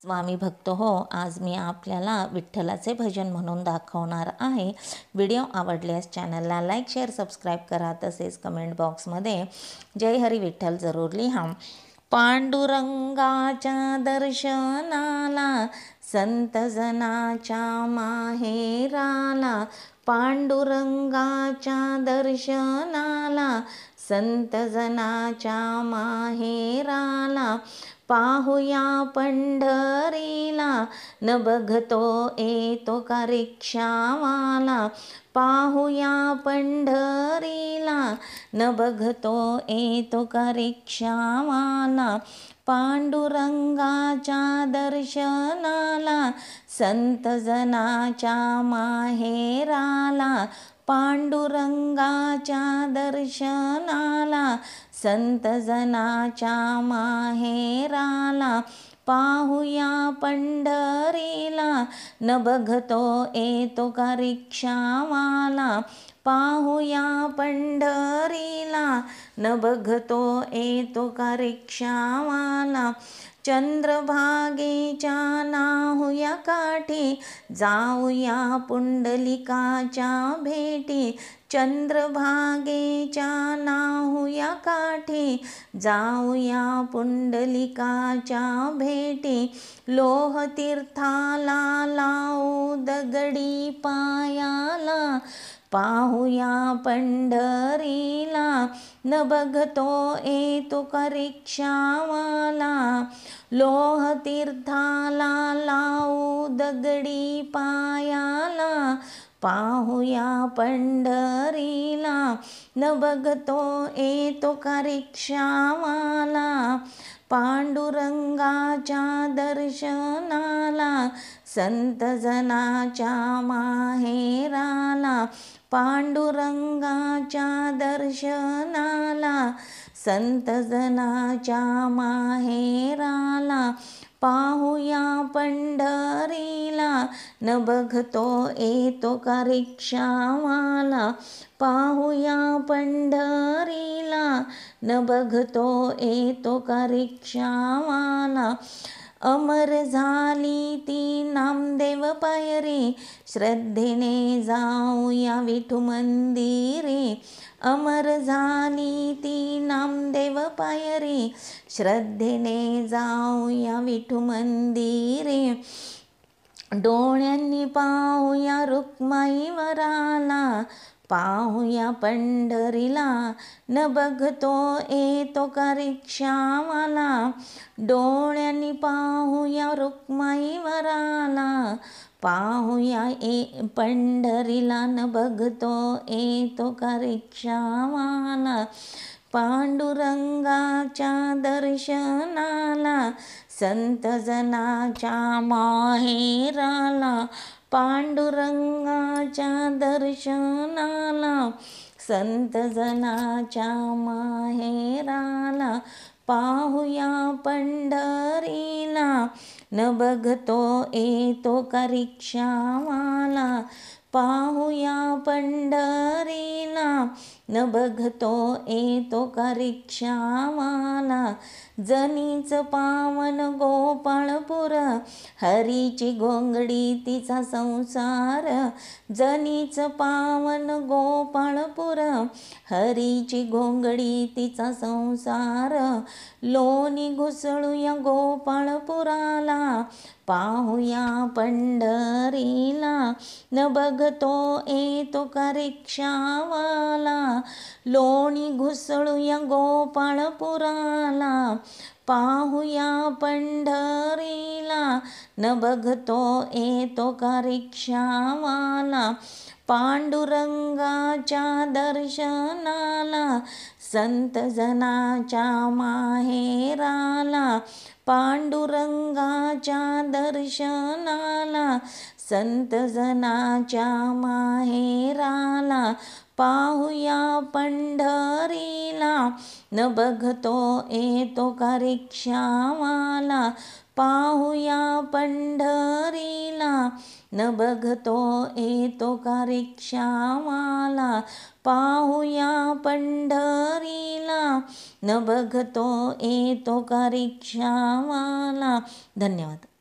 स्वामी भक्त हो, आज मी आपल्याला विठ्ठलाचे भजन म्हणून दाखवणार आहे। व्हिडिओ आवडल्यास चॅनलला लाईक, शेअर, सबस्क्राईब करा। तसेच कमेंट बॉक्समध्ये जय हरी विठ्ठल जरूर लिहा। पांडुरंगाच्या दर्शनाला संत जनाच्या माहेराला, पांडुरंगाच्या दर्शनाला संत जनाच्या माहेराला, पाहुया पंढरीला न बघतो येतो का रिक्षावाला, पाहुया पंढरीला न बघतो येतो का रिक्षावाला, पांडुरंगाच्या दर्शनाला संत जनाच्या माहेराला, पांडुरंगाच्या दर्शनाला संत जनाच्या माहेराला, पाहुया पंढरीला न बघतो येतो का रिक्षावाला, पाहुया पंढरीला न बघतो येतो का रिक्षावाला, चंद्रभागेच्या नाहुया काठी जाऊया पुंडलिकाच्या भेटी, चंद्रभागेच्या नाहुया काठी जाऊया पुंडलिकाच्या भेटी, लोहतीर्थाला लावू दगडी पायाला, पाहुया पंढरीला न बघतो येतो का रिक्षावाला, लोहतीर्थाला लावू दगडी पायाला, पाहुया पंढरीला न बघतो येतो का रिक्षावाला, पांडुरंगाच्या दर्शनाला संत जनाच्या माहेराला, पांडुरंगाच्या दर्शनाला संत जनाच्या माहेराला, पाहुया पंढरीला न बघतो येतो का रिक्षावाला, पाहुया पंढरीला न बघतो येतो का रिक्षावाला, अमर झाली ती नामदेव पायरी श्रद्धेने जाऊया विठू मंदिरी, अमर झाली ती नामदेव पायरी श्रद्धेने जाऊया विठू मंदिरी, डोळ्यांनी पाहुया रुक्माई वराला, पाहुया पंढरीला न बघतो येतो का रिक्षावाला, डोळ्यांनी पाहुया रुक्माई वराला, पाहुया पंढरीला न बघतो येतो का रिक्षावाला, पांडुरंगाच्या दर्शनाला संत जनाच्या माहेराला, पांडुरंगाच्या दर्शनाला संत जनाच्या माहेराला, पाहुया पंढरीला न बघतो येतो का रिक्षावाला, पाहुया पंढरीला न बघतो येतो का रिक्षावाला, जनीच पावन गोपाळपूर हरीची घोंगडी तिचा संसार, जनीच पावन गोपाळपूर हरीची घोंगडी तिचा संसार, लोणी घुसळूया गोपाळपुराला, पाहुया पंढरीला न बघतो येतो का रिक्षावाला, लोणी घुसळूया गोपाळपुराला, पाहुया पंढरीला न बघतो येतो का रिक्षावाला, पांडुरंगाच्या दर्शनाला संत जनाच्या माहेराला, पांडुरंगाच्या दर्शनाला संत जनाच्या माहेराला, पाहुया पंढरीला न बघतो येतो का रिक्षावाला, पाहुया पंढरीला न बघतो येतो का रिक्षावाला, पाहुया पंढरीला न बघतो येतो का रिक्षावाला। धन्यवाद।